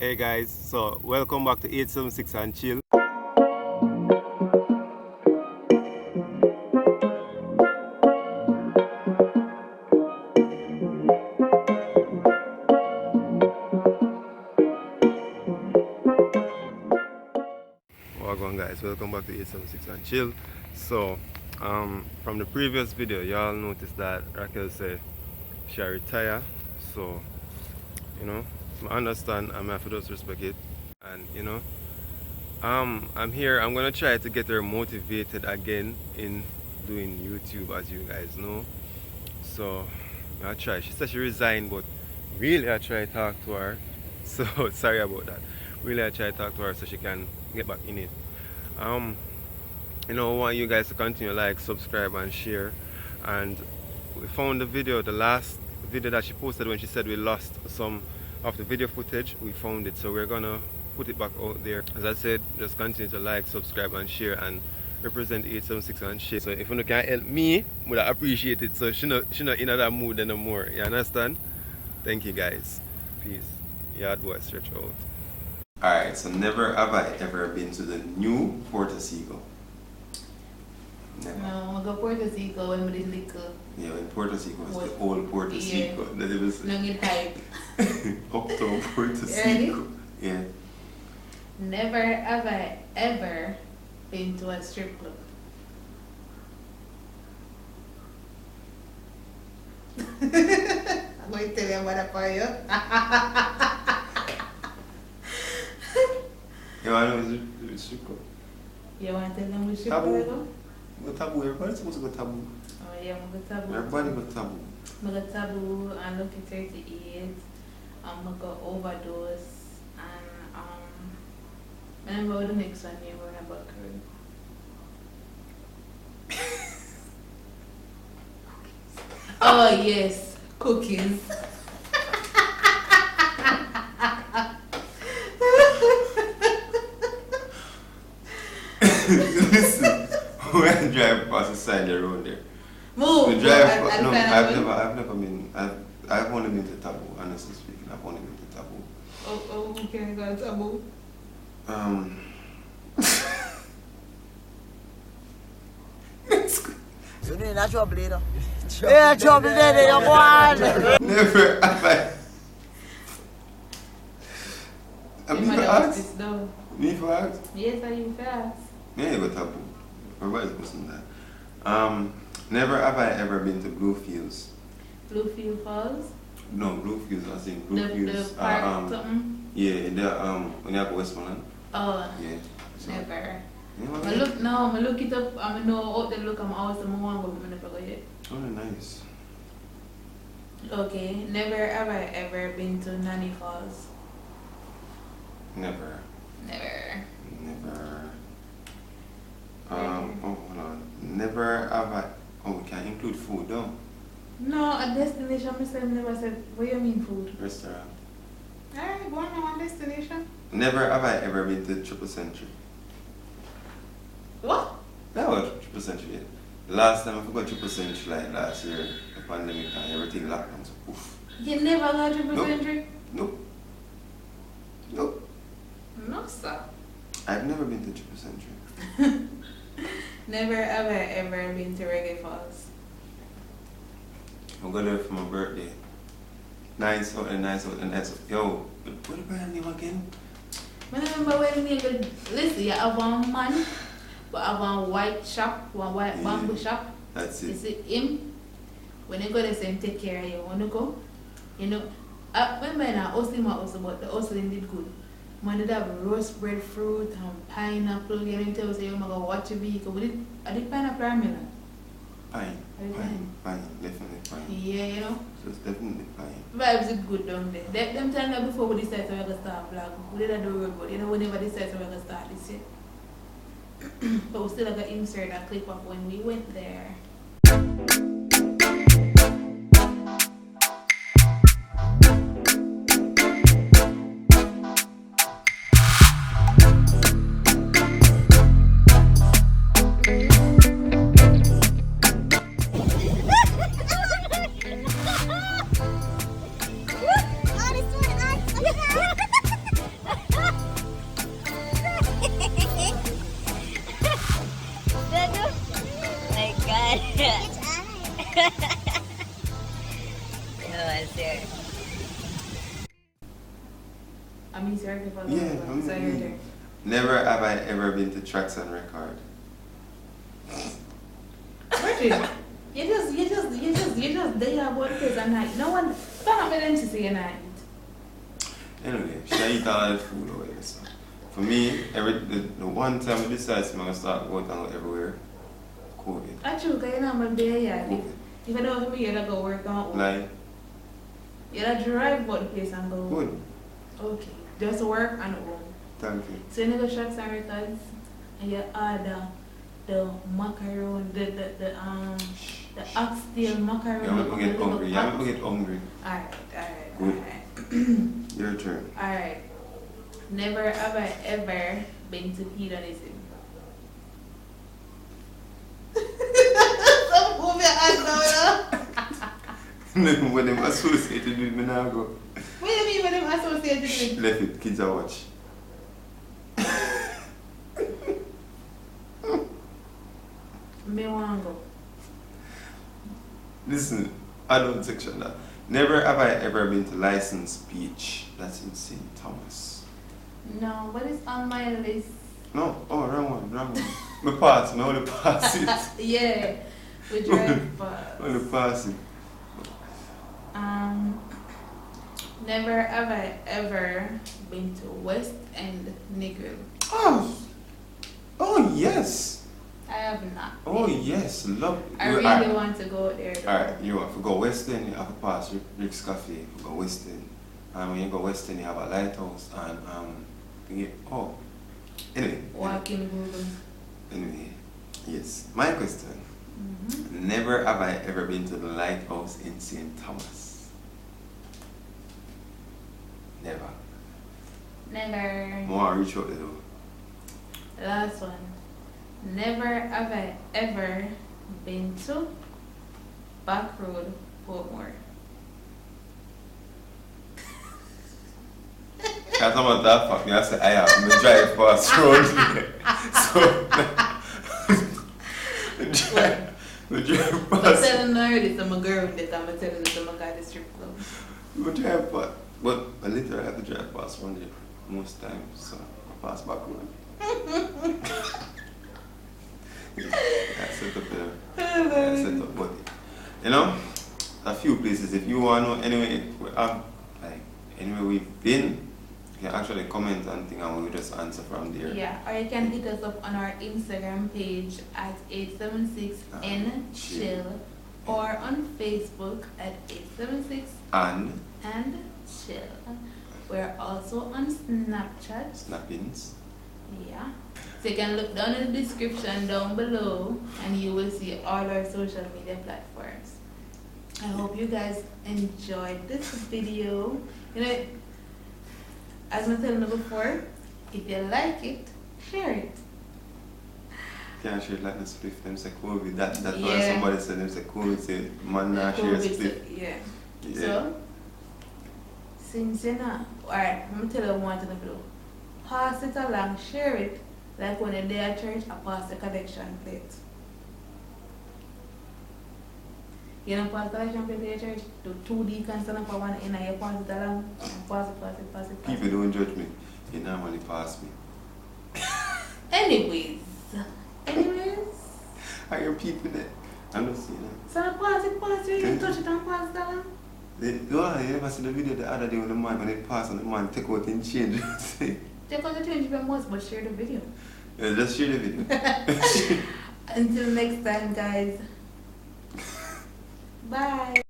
Hey guys, so welcome back to 876 and Chill. Welcome guys, welcome back to 876 and Chill. So from the previous video, y'all noticed that Raquel said she retire. So I understand, I have to just respect it. And I'm here. I'm gonna try to get her motivated again in doing YouTube, as you guys know. So I try. She said she resigned, but really I try to talk to her. So sorry about that. Really I try to talk to her so she can get back in it. I want you guys to continue like, subscribe and share. And we found the video, the last video that she posted when she said we lost some of the video footage. We found it, so we're gonna put it back out there. As I said, just continue to like, subscribe and share and represent 876 and share. So if you can help me, would I appreciate it. So she not in that mood anymore. You understand? Thank you guys. Peace. Yard boy stretch out. Alright, so never have I ever been to the new Puerto Rico. Never. No, I go Puerto Rico when we did little. Yeah, when Puerto Rico was the old Puerto Rico. That it was no get hype. Uptown Puerto Rico. Yeah. Never have I ever been to a strip club. I'm going to tell you what I for you. You want to know the strip club? You want to tell them which strip club you go? Go taboo. Everybody's supposed to go taboo. Oh yeah, I'm going to taboo. Everybody go taboo. I'm going to taboo and look at 38. I'm going to go overdose. And remember the next one you were about curry. Oh yes, cookies. Listen, when I drive past the side of the road there. Move. We drive. No, I've never been. I've only been to Taboo. Honestly speaking, I've only been to Taboo. Oh, okay, go to Taboo. You need a trouble later. Yeah, trouble there, you go on. Never have I. I'm even asked. Me for asked? Yes, I you fast. Yeah, go Taboo. Everybody's posting that. Never have I ever been to Bluefields. Bluefield Falls? No, Bluefields. I think Bluefields. The park something? Yeah, when you go Westmoreland. Oh, yeah. So, never. You know I look it up. I know out there look. I'm always the one but I never go yet. Oh, nice. Okay, never have I ever been to Nanny Falls. Never. Never. Hold on. Never have I. Oh, we can include food, though. No, a destination. I never said. What do you mean food? Restaurant. Alright, go on one destination. Never have I ever been to Triple Century. What? That was Triple Century. Yeah. Last time I forgot Triple Century, like last year, the pandemic and everything locked down. So poof. You never got Triple Century? Nope. No, sir. I've never been to Triple Century. Never have I ever been to Reggae Falls. I'm going there for my birthday. Nice out. Yo, what the brand name again? I remember when we go, listen, you have one man, but have one white shop, one white bamboo shop. That's it. You see him, when you go there, say him take care of you. When you go, I remember I hustled my hustle, but the hustling did good. Man did have roast breadfruit and pineapple, you know, tell say, oh my God, watch your vehicle. I did pineapple or melon? Pine, definitely pine. Yeah, you know. So it's definitely pine. Vibes are good down there. Them time that before we decide to start vlog, we didn't do road, but we never decided to start this yet. But we still have to insert a clip of when we went there. I mean, sorry if I Yeah, don't sorry, your turn. Never have I ever been to Tracks on Record. Richard, you just there about the place and night. No one, don't have them to say a night. Anyway, should I eat all the food over there? So, for me, the one time I decided I'm gonna start going out everywhere, COVID. Actually, because you're not there yet. COVID. If I don't for me, you'd go work on home. Like, You'd drive about the place and go. good. Okay, just work and home. Thank you. So you go Tracks and Records and you order the macaron, the oxtail macaron. Yeah, I'm gonna get hungry. Yeah, I'm gonna get hungry. Alright. Good. Your turn. Alright. Never have I ever been to hedonism. Some move your hand now. When them associated with me now go. What do you mean when them associated with? Left it, kids are watch. Me want to go. Listen, I don't section that. Never have I ever been to Licensed Beach. That's in St. Thomas. No, but it's on my list. No, oh, wrong one. Me pass, no, only pass it. Yeah, we drive fast. Only pass it. Never have I ever been to West End Negril. Oh yes. I have not. Oh yes, love. I really want to go there. Alright, you have to go West End, you have to pass Rick's Cafe, you go West End. When you go West End, you have a lighthouse and anyway. Walking Google. Anyway, yes. My question. Mm-hmm. Never have I ever been to the lighthouse in St. Thomas. Never. Never. More reach out the door. Last one. Never have I ever been to Back Road, Portmore. Can't talk about that fact. I say I have. I drive past road here. So, we drive I'm past. telling her this, I'm a girl with this, I'm telling this, I'm a guy at the strip club. We drive past. But I literally have to drive past one day most times. So I pass back road. I set up there. I set up, but you know, a few places. If you want to know anywhere we've been, you can actually comment and thing, and we'll just answer from there. Yeah, or you can hit us up on our Instagram page at 876nchill or on Facebook at 876 And chill. We're also on Snapchat. Snappings. Yeah. So you can look down in the description down below and you will see all our social media platforms. I hope you guys enjoyed this video. You know, as I told you before, if you like it, share it. Can't share it like the split. Them say COVID. That's why Yeah. somebody said them say COVID. Say man not share COVID, split. yeah. Yeah. So, since you know, alright, I'm going to tell you one thing to do. Pass it along, share it, like when you're there at church, I pass the collection plate. You know, pass the collection plate to your church, the 2 deacons stand up for one end and you pass it along, and pass it. People don't judge me. They normally pass me. Anyways, I hear people that I'm not seeing that. so pass it, you touch it and pass it along. You never see the video the other day when the man, when they pass and the man take out and change. Take out the change if you must, but share the video. Yeah, just share the video. Until next time, guys. Bye.